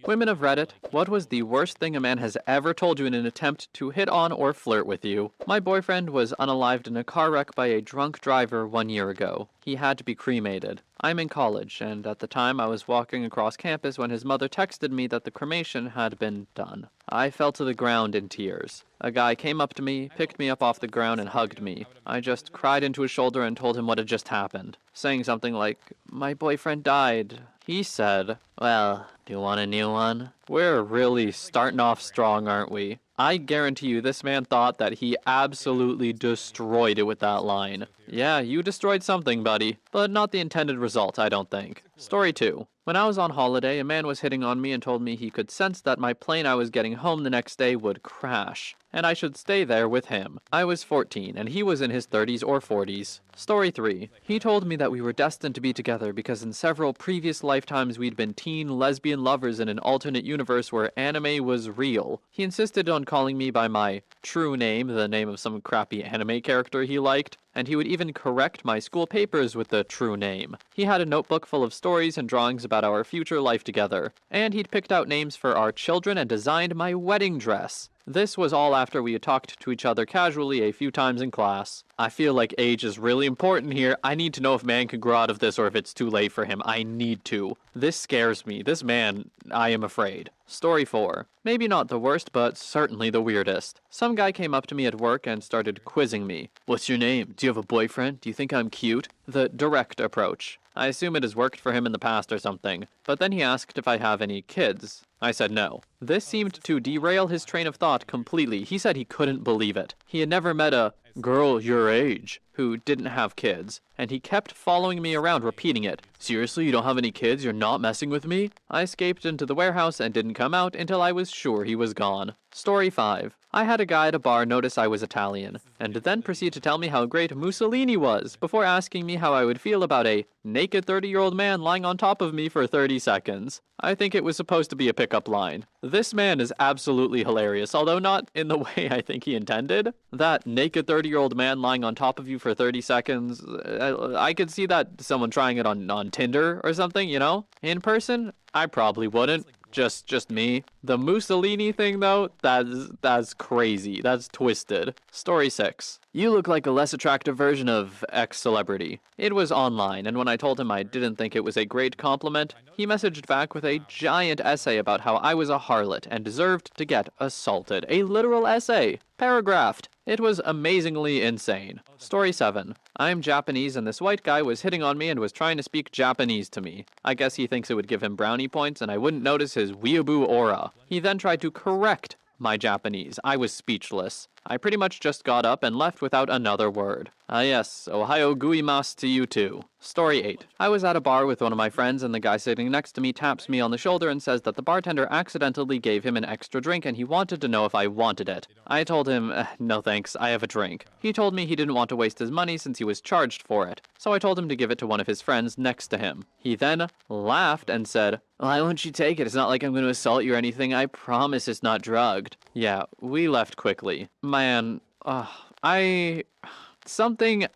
Women of Reddit, what was the worst thing a man has ever told you in an attempt to hit on or flirt with you? My boyfriend was unalived in a car wreck by a drunk driver 1 year ago. He had to be cremated. I'm in college, and at the time I was walking across campus when his mother texted me that the cremation had been done. I fell to the ground in tears. A guy came up to me, picked me up off the ground, and hugged me. I just cried into his shoulder and told him what had just happened, saying something like, "My boyfriend died." He said, "Well, do you want a new one?" We're really starting off strong, aren't we? I guarantee you this man thought that he absolutely destroyed it with that line. Yeah, you destroyed something, buddy, but not the intended result, I don't think. Story 2. When I was on holiday, a man was hitting on me and told me he could sense that my plane I was getting home the next day would crash, and I should stay there with him. I was 14, and he was in his 30s or 40s. Story 3. He told me that we were destined to be together because in several previous lifetimes we'd been teen lesbian lovers in an alternate universe where anime was real. He insisted on calling me by my true name, the name of some crappy anime character he liked, and he would even correct my school papers with the true name. He had a notebook full of stories and drawings about our future life together, and he'd picked out names for our children and designed my wedding dress. This was all after we had talked to each other casually a few times in class. I feel like age is really important here. I need to know if man can grow out of this or if it's too late for him. I need to. This scares me. This man, I am afraid. Story 4. Maybe not the worst, but certainly the weirdest. Some guy came up to me at work and started quizzing me. "What's your name? Do you have a boyfriend? Do you think I'm cute?" The direct approach. I assume it has worked for him in the past or something. But then he asked if I have any kids. I said no. This seemed to derail his train of thought completely. He said he couldn't believe it. He had never met a girl your age who didn't have kids, and he kept following me around repeating it. "Seriously, you don't have any kids? You're not messing with me?" I escaped into the warehouse and didn't come out until I was sure he was gone. Story 5. I had a guy at a bar notice I was Italian, and then proceed to tell me how great Mussolini was, before asking me how I would feel about a naked 30-year-old man lying on top of me for 30 seconds. I think it was supposed to be a pickup line. This man is absolutely hilarious, although not in the way I think he intended. That naked 30-year-old man lying on top of you for 30 seconds, I could see that someone trying it on Tinder or something, you know? In person, I probably wouldn't. Just me. The Mussolini thing, though, that's crazy. That's twisted. Story 6. You look like a less attractive version of X celebrity. It was online, and when I told him I didn't think it was a great compliment, he messaged back with a giant essay about how I was a harlot and deserved to get assaulted. A literal essay. Paragraphed. It was amazingly insane. Story 7. I'm Japanese and this white guy was hitting on me and was trying to speak Japanese to me. I guess he thinks it would give him brownie points and I wouldn't notice his weeaboo aura. He then tried to correct my Japanese. I was speechless. I pretty much just got up and left without another word. Ah yes, Ohio goimasu to you too. Story 8. I was at a bar with one of my friends and the guy sitting next to me taps me on the shoulder and says that the bartender accidentally gave him an extra drink and he wanted to know if I wanted it. I told him, no thanks, I have a drink. He told me he didn't want to waste his money since he was charged for it, so I told him to give it to one of his friends next to him. He then laughed and said, "Why won't you take it? It's not like I'm going to assault you or anything. I promise it's not drugged." Yeah, we left quickly. Man, I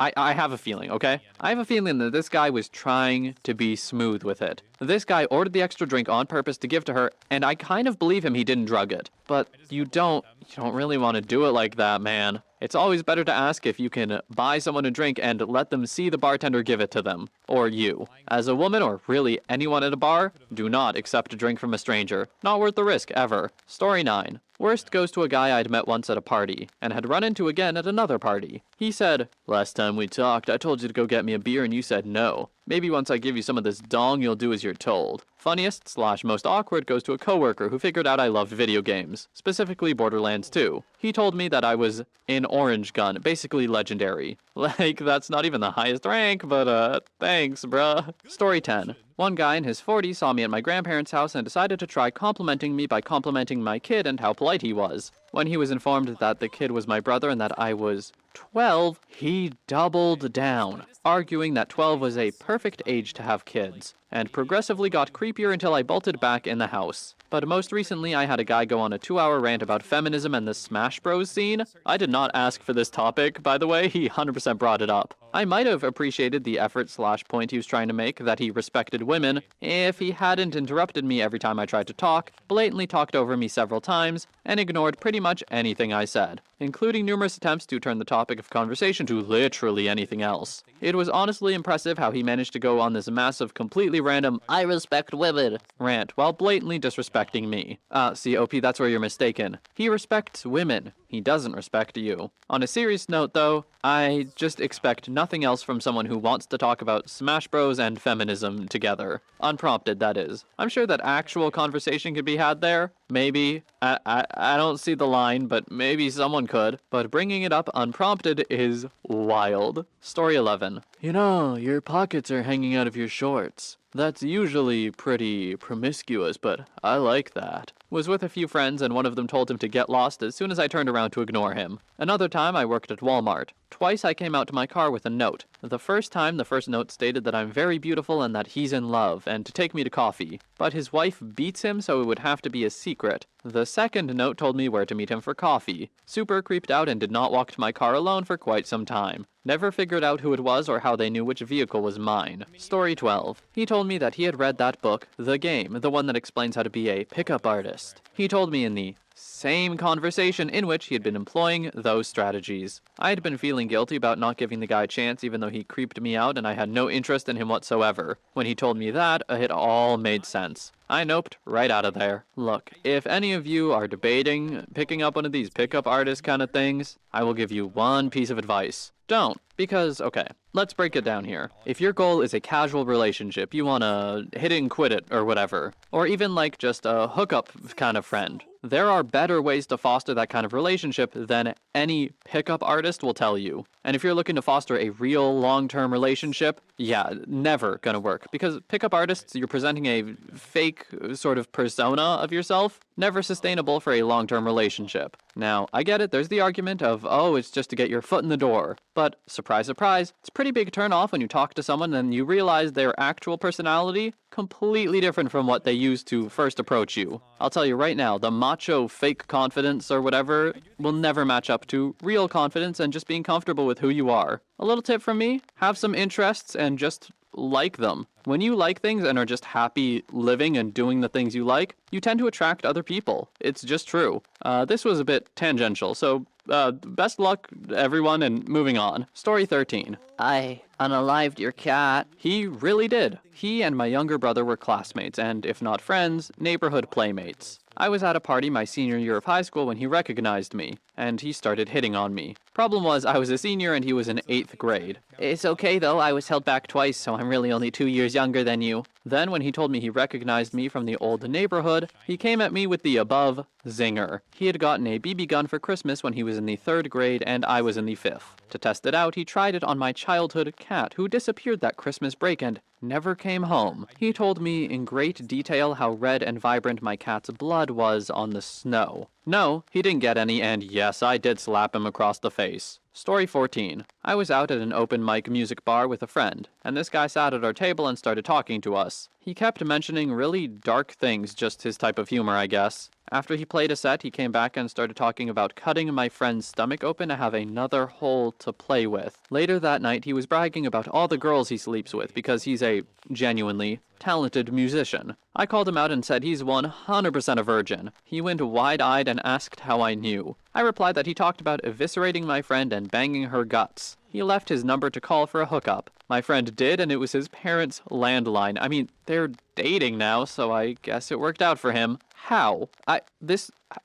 have a feeling, okay? I have a feeling that this guy was trying to be smooth with it. This guy ordered the extra drink on purpose to give to her, and I kind of believe him he didn't drug it. But you don't really want to do it like that, man. It's always better to ask if you can buy someone a drink and let them see the bartender give it to them. Or you. As a woman, or really anyone at a bar, do not accept a drink from a stranger. Not worth the risk, ever. Story 9. Worst goes to a guy I'd met once at a party, and had run into again at another party. He said, "Last time we talked, I told you to go get me a beer and you said no. Maybe once I give you some of this dong, you'll do as you're told." Funniest / most awkward goes to a coworker who figured out I loved video games, specifically Borderlands 2. He told me that I was an orange gun, basically legendary. Like, that's not even the highest rank, but thanks, bruh. Story 10. One guy in his 40s saw me at my grandparents' house and decided to try complimenting me by complimenting my kid and how polite he was. When he was informed that the kid was my brother and that I was 12, he doubled down, arguing that 12 was a perfect age to have kids, and progressively got creepier until I bolted back in the house. But most recently, I had a guy go on a 2-hour rant about feminism and the Smash Bros scene. I did not ask for this topic, by the way, he 100% brought it up. I might have appreciated the effort/point he was trying to make, that he respected women, if he hadn't interrupted me every time I tried to talk, blatantly talked over me several times, and ignored pretty much anything I said, including numerous attempts to turn the topic of conversation to literally anything else. It was honestly impressive how he managed to go on this massive, completely random, "I respect women" rant, while blatantly disrespecting me. See, OP, that's where you're mistaken. He respects women. He doesn't respect you. On a serious note, though, I just expect nothing else from someone who wants to talk about Smash Bros and feminism together. Unprompted, that is. I'm sure that actual conversation could be had there. Maybe. I don't see the line, but maybe someone could. But bringing it up unprompted is wild. Story 11. You know, your pockets are hanging out of your shorts. That's usually pretty promiscuous, but I like that. Was with a few friends and one of them told him to get lost as soon as I turned around to ignore him. Another time I worked at Walmart. Twice I came out to my car with a note. The first time, the first note stated that I'm very beautiful and that he's in love, and to take me to coffee. But his wife beats him, so it would have to be a secret. The second note told me where to meet him for coffee. Super creeped out and did not walk to my car alone for quite some time. Never figured out who it was or how they knew which vehicle was mine. Story 12. He told me that he had read that book, The Game, the one that explains how to be a pickup artist. He told me in the same conversation in which he had been employing those strategies. I had been feeling guilty about not giving the guy a chance even though he creeped me out and I had no interest in him whatsoever. When he told me that, it all made sense. I noped right out of there. Look, if any of you are debating picking up one of these pickup artist kind of things, I will give you one piece of advice. Don't. Because, okay, let's break it down here. If your goal is a casual relationship, you wanna hit it and quit it or whatever, or even like just a hookup kind of friend, there are better ways to foster that kind of relationship than any pickup artist will tell you. And if you're looking to foster a real long-term relationship, yeah, never gonna work. Because pickup artists, you're presenting a fake sort of persona of yourself, never sustainable for a long-term relationship. Now, I get it, there's the argument of, oh, it's just to get your foot in the door. But, surprise, surprise, it's a pretty big turn off when you talk to someone and you realize their actual personality completely different from what they used to first approach you. I'll tell you right now, the macho fake confidence or whatever will never match up to real confidence and just being comfortable with who you are. A little tip from me, have some interests and just like them. When you like things and are just happy living and doing the things you like, you tend to attract other people. It's just true. This was a bit tangential, so best luck, everyone, and moving on. Story 13. I unalived your cat. He really did. He and my younger brother were classmates, and if not friends, neighborhood playmates. I was at a party my senior year of high school when he recognized me, and he started hitting on me. Problem was, I was a senior and he was in 8th grade. It's okay though, I was held back twice, so I'm really only 2 years younger than you. Then when he told me he recognized me from the old neighborhood, he came at me with the above zinger. He had gotten a BB gun for Christmas when he was in the 3rd grade and I was in the 5th. To test it out, he tried it on my childhood cat, who disappeared that Christmas break and never came home. He told me in great detail how red and vibrant my cat's blood was on the snow. No, he didn't get any, and yes, I did slap him across the face. Story 14. I was out at an open mic music bar with a friend, and this guy sat at our table and started talking to us. He kept mentioning really dark things, just his type of humor, I guess. After he played a set, he came back and started talking about cutting my friend's stomach open to have another hole to play with. Later that night, he was bragging about all the girls he sleeps with because he's a genuinely talented musician. I called him out and said he's 100% a virgin. He went wide-eyed and asked how I knew. I replied that he talked about eviscerating my friend and banging her guts. He left his number to call for a hookup. My friend did, and it was his parents' landline. I mean, they're dating now, so I guess it worked out for him. How?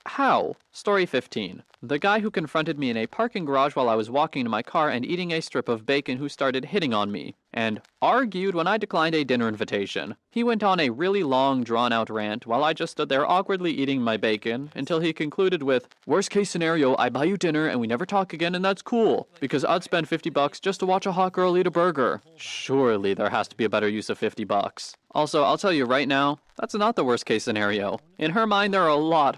How? Story 15. The guy who confronted me in a parking garage while I was walking to my car and eating a strip of bacon who started hitting on me, and argued when I declined a dinner invitation. He went on a really long, drawn-out rant while I just stood there awkwardly eating my bacon until he concluded with, "Worst case scenario, I buy you dinner and we never talk again and that's cool, because I'd spend $50 just to watch a hot girl eat a burger." Surely there has to be a better use of $50. Also, I'll tell you right now, That's not the worst case scenario. In her mind, there are a lot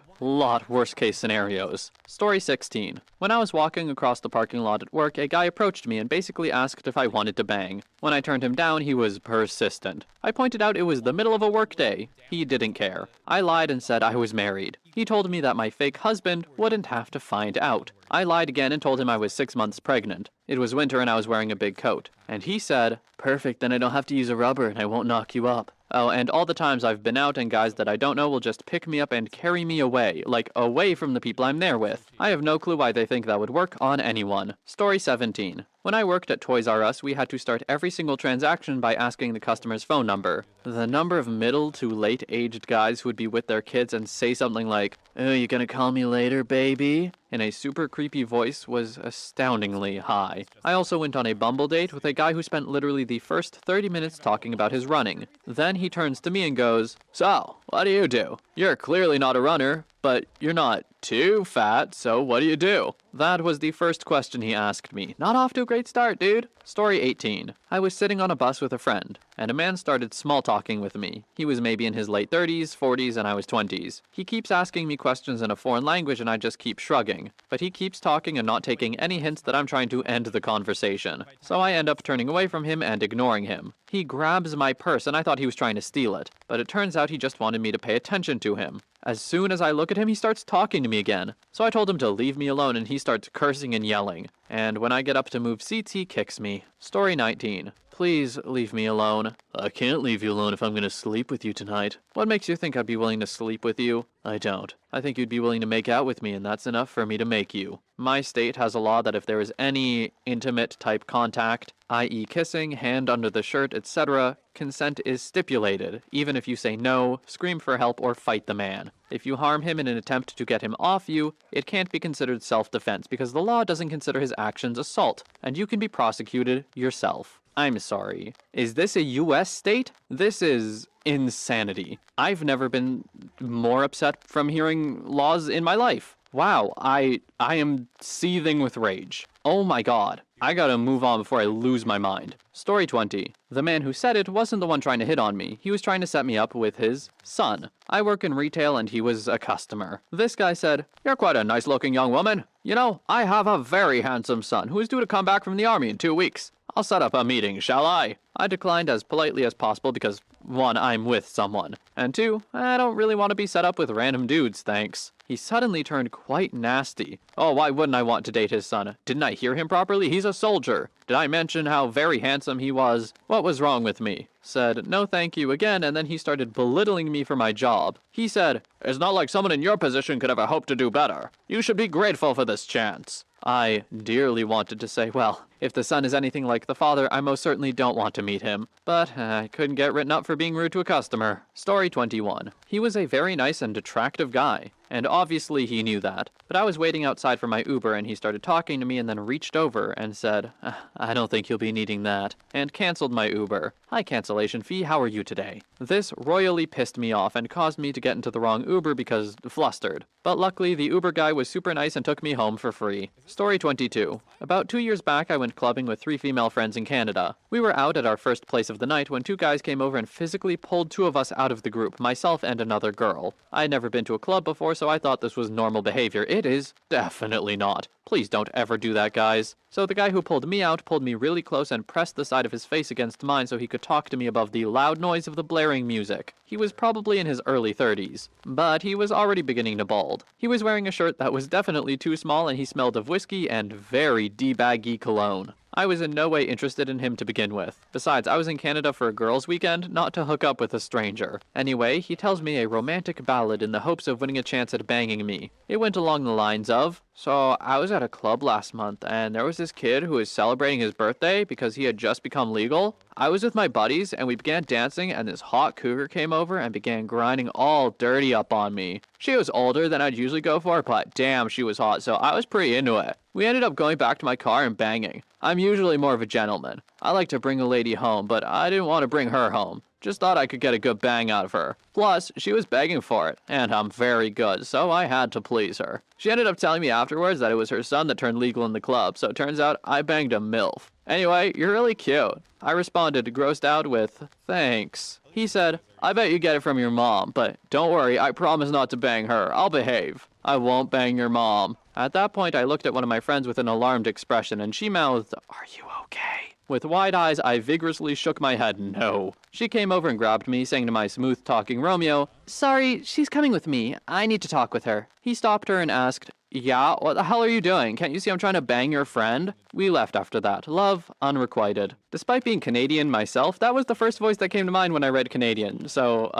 worst case scenarios. Story 16. When I was walking across the parking lot at work, a guy approached me and basically asked if I wanted to bang. When I turned him down, he was persistent. I pointed out it was the middle of a workday. He didn't care. I lied and said I was married. He told me that my fake husband wouldn't have to find out. I lied again and told him I was 6 months pregnant. It was winter and I was wearing a big coat. And he said, "Perfect, then I don't have to use a rubber and I won't knock you up." Oh, and all the times I've been out and guys that I don't know will just pick me up and carry me away, like away from the people I'm there with. I have no clue why they think that would work on anyone. Story 17. When I worked at Toys R Us, we had to start every single transaction by asking the customer's phone number. The number of middle to late-aged guys who would be with their kids and say something like, "Oh, you gonna call me later, baby?" in a super creepy voice was astoundingly high. I also went on a Bumble date with a guy who spent literally the first 30 minutes talking about his running. Then he turns to me and goes, "So, what do you do? You're clearly not a runner, but you're not too fat, so what do you do?" That was the first question he asked me. Not off to a great start, dude. Story 18. I was sitting on a bus with a friend, and a man started small talking with me. He was maybe in his late 30s, 40s, and I was 20s. He keeps asking me questions in a foreign language and I just keep shrugging. But he keeps talking and not taking any hints that I'm trying to end the conversation. So I end up turning away from him and ignoring him. He grabs my purse and I thought he was trying to steal it, but it turns out he just wanted me to pay attention to him. As soon as I look at him, he starts talking to me again. So I told him to leave me alone and he starts cursing and yelling. And when I get up to move seats, he kicks me. Story 19. Please leave me alone. I can't leave you alone if I'm gonna sleep with you tonight. What makes you think I'd be willing to sleep with you? I don't. I think you'd be willing to make out with me and that's enough for me to make you. My state has a law that if there is any intimate type contact, i.e. kissing, hand under the shirt, etc., consent is stipulated, even if you say no, scream for help, or fight the man. If you harm him in an attempt to get him off you, it can't be considered self-defense because the law doesn't consider his actions assault, and you can be prosecuted yourself. I'm sorry. Is this a US state? This is insanity. I've never been more upset from hearing laws in my life. Wow, I am seething with rage. Oh my god. I gotta move on before I lose my mind. Story 20. The man who said it wasn't the one trying to hit on me. He was trying to set me up with his son. I work in retail and he was a customer. This guy said, "You're quite a nice looking young woman. You know, I have a very handsome son who is due to come back from the army in 2 weeks. I'll set up a meeting, shall I?" I declined as politely as possible because 1, I'm with someone, and 2, I don't really want to be set up with random dudes, thanks. He suddenly turned quite nasty. Oh, why wouldn't I want to date his son? Didn't I hear him properly? He's a soldier. Did I mention how very handsome he was? What was wrong with me? Said, "No thank you" again, and then he started belittling me for my job. He said, "It's not like someone in your position could ever hope to do better. You should be grateful for this chance." I dearly wanted to say, well, if the son is anything like the father, I most certainly don't want to meet him. But I couldn't get written up for being rude to a customer. Story 21. He was a very nice and attractive guy, and obviously he knew that. But I was waiting outside for my Uber and he started talking to me and then reached over and said, "I don't think you'll be needing that," and canceled my Uber. "Hi, cancellation fee, how are you today?" This royally pissed me off and caused me to get into the wrong Uber because flustered. But luckily, the Uber guy was super nice and took me home for free. Story 22. About 2 years back, I went clubbing with 3 female friends in Canada. We were out at our first place of the night when 2 guys came over and physically pulled 2 of us out of the group, myself and another girl. I had never been to a club before, so I thought this was normal behavior. It is definitely not. Please don't ever do that, guys. So the guy who pulled me out pulled me really close and pressed the side of his face against mine so he could talk to me above the loud noise of the blaring music. He was probably in his early 30s, but he was already beginning to bald. He was wearing a shirt that was definitely too small and he smelled of whiskey and very D-baggy cologne. I was in no way interested in him to begin with. Besides, I was in Canada for a girls' weekend, not to hook up with a stranger. Anyway, he tells me a romantic ballad in the hopes of winning a chance at banging me. It went along the lines of, "So I was at a club last month and there was this kid who was celebrating his birthday because he had just become legal. I was with my buddies and we began dancing and this hot cougar came over and began grinding all dirty up on me. She was older than I'd usually go for, but damn, she was hot, so I was pretty into it. We ended up going back to my car and banging. I'm usually more of a gentleman. I like to bring a lady home, but I didn't want to bring her home. Just thought I could get a good bang out of her. Plus, she was begging for it, and I'm very good, so I had to please her. She ended up telling me afterwards that it was her son that turned legal in the club, so it turns out I banged a MILF. Anyway, you're really cute. I responded, grossed out, with, "Thanks." He said, I bet you get it from your mom, but don't worry, I promise not to bang her. I'll behave. I won't bang your mom. At that point, I looked at one of my friends with an alarmed expression, and she mouthed, "Are you okay?" With wide eyes, I vigorously shook my head no. She came over and grabbed me, saying to my smooth-talking Romeo, "Sorry, she's coming with me. I need to talk with her." He stopped her and asked, "Yeah, what the hell are you doing? Can't you see I'm trying to bang your friend?" We left after that. Love, unrequited. Despite being Canadian myself, that was the first voice that came to mind when I read Canadian, so,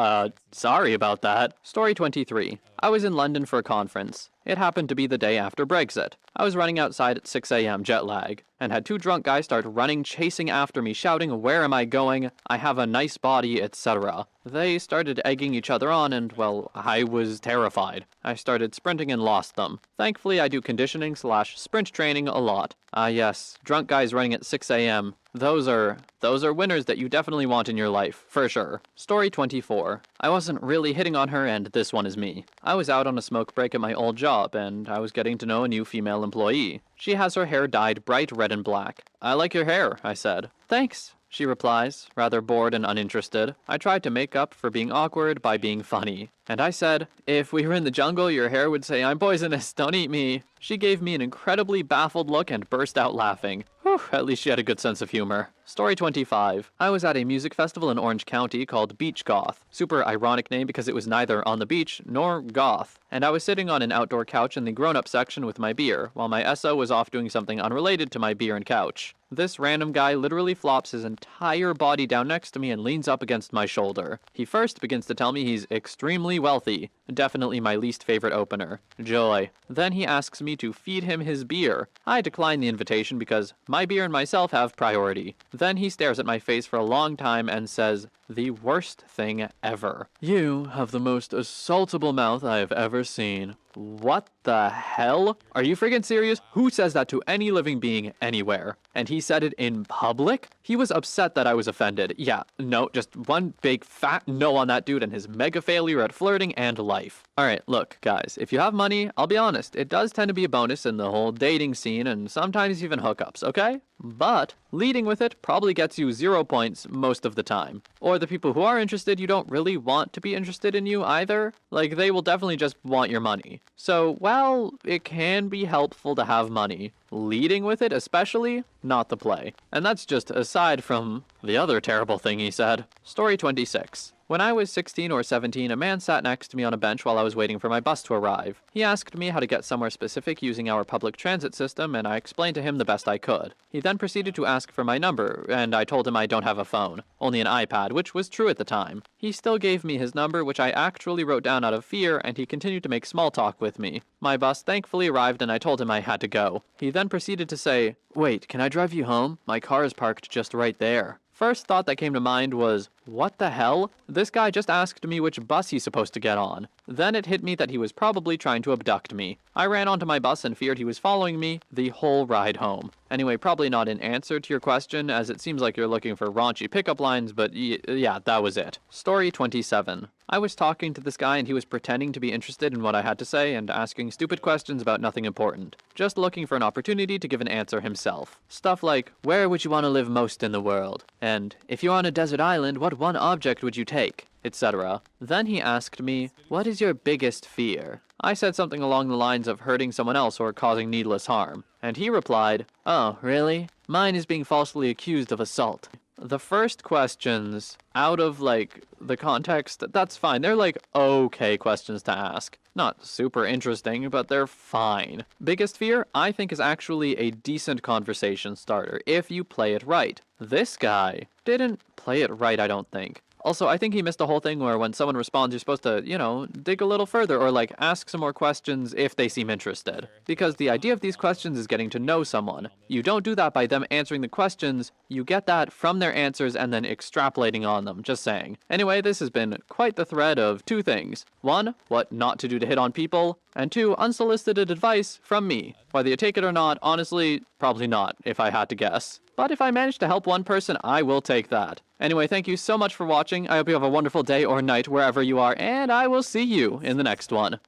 sorry about that. Story 23. I was in London for a conference. It happened to be the day after Brexit. I was running outside at 6 a.m. jet lag, and had two drunk guys start running, chasing after me, shouting, "Where am I going? I have a nice body," etc. They started egging each other on, and, well, I was terrified. I started sprinting and lost them. Thankfully, I do conditioning/sprint training a lot. Yes, drunk guys running at 6 a.m. Those are winners that you definitely want in your life, for sure. Story 24. I wasn't really hitting on her, and this one is me. I was out on a smoke break at my old job, and I was getting to know a new female employee. She has her hair dyed bright red and black. "I like your hair," I said. "Thanks," she replies, rather bored and uninterested. I tried to make up for being awkward by being funny. And I said, "If we were in the jungle, your hair would say, 'I'm poisonous, don't eat me.'" She gave me an incredibly baffled look and burst out laughing. Whew, at least she had a good sense of humor. Story 25. I was at a music festival in Orange County called Beach Goth. Super ironic name because it was neither on the beach nor goth. And I was sitting on an outdoor couch in the grown-up section with my beer, while my SO was off doing something unrelated to my beer and couch. This random guy literally flops his entire body down next to me and leans up against my shoulder. He first begins to tell me he's extremely wealthy. Definitely my least favorite opener. Joy. Then he asks me to feed him his beer. I decline the invitation because my beer and myself have priority. Then he stares at my face for a long time and says, the worst thing ever. "You have the most assaultable mouth I have ever seen." What the hell? Are you friggin' serious? Who says that to any living being anywhere? And he said it in public? He was upset that I was offended. Yeah, no, just one big fat no on that dude and his mega failure at flirting and life. Alright, look, guys, if you have money, I'll be honest, it does tend to be a bonus in the whole dating scene and sometimes even hookups, okay? But leading with it probably gets you 0 points most of the time. Or the people who are interested, you don't really want to be interested in you either. Like, they will definitely just want your money. So, while it can be helpful to have money, leading with it especially, not the play. And that's just aside from the other terrible thing he said. Story 26. When I was 16 or 17, a man sat next to me on a bench while I was waiting for my bus to arrive. He asked me how to get somewhere specific using our public transit system, and I explained to him the best I could. He then proceeded to ask for my number, and I told him I don't have a phone, only an iPad, which was true at the time. He still gave me his number, which I actually wrote down out of fear, and he continued to make small talk with me. My bus thankfully arrived, and I told him I had to go. He then proceeded to say, "Wait, can I drive you home? My car is parked just right there." First thought that came to mind was, what the hell? This guy just asked me which bus he's supposed to get on. Then it hit me that he was probably trying to abduct me. I ran onto my bus and feared he was following me the whole ride home. Anyway, probably not an answer to your question, as it seems like you're looking for raunchy pickup lines, but yeah, that was it. Story 27. I was talking to this guy and he was pretending to be interested in what I had to say and asking stupid questions about nothing important. Just looking for an opportunity to give an answer himself. Stuff like, where would you want to live most in the world? And, if you're on a desert island, what one object would you take? Etc. Then he asked me, what is your biggest fear? I said something along the lines of hurting someone else or causing needless harm. And he replied, oh, really? Mine is being falsely accused of assault. The first questions, out of, the context, that's fine. They're, okay questions to ask. Not super interesting, but they're fine. Biggest fear, I think, is actually a decent conversation starter, if you play it right. This guy didn't play it right, I don't think. Also, I think he missed the whole thing where when someone responds, you're supposed to, dig a little further or, ask some more questions if they seem interested. Because the idea of these questions is getting to know someone. You don't do that by them answering the questions, you get that from their answers and then extrapolating on them, just saying. Anyway, this has been quite the thread of two things. One, what not to do to hit on people, and two, unsolicited advice from me. Whether you take it or not, honestly, probably not, if I had to guess. But if I manage to help one person, I will take that. Anyway, thank you so much for watching. I hope you have a wonderful day or night wherever you are, and I will see you in the next one.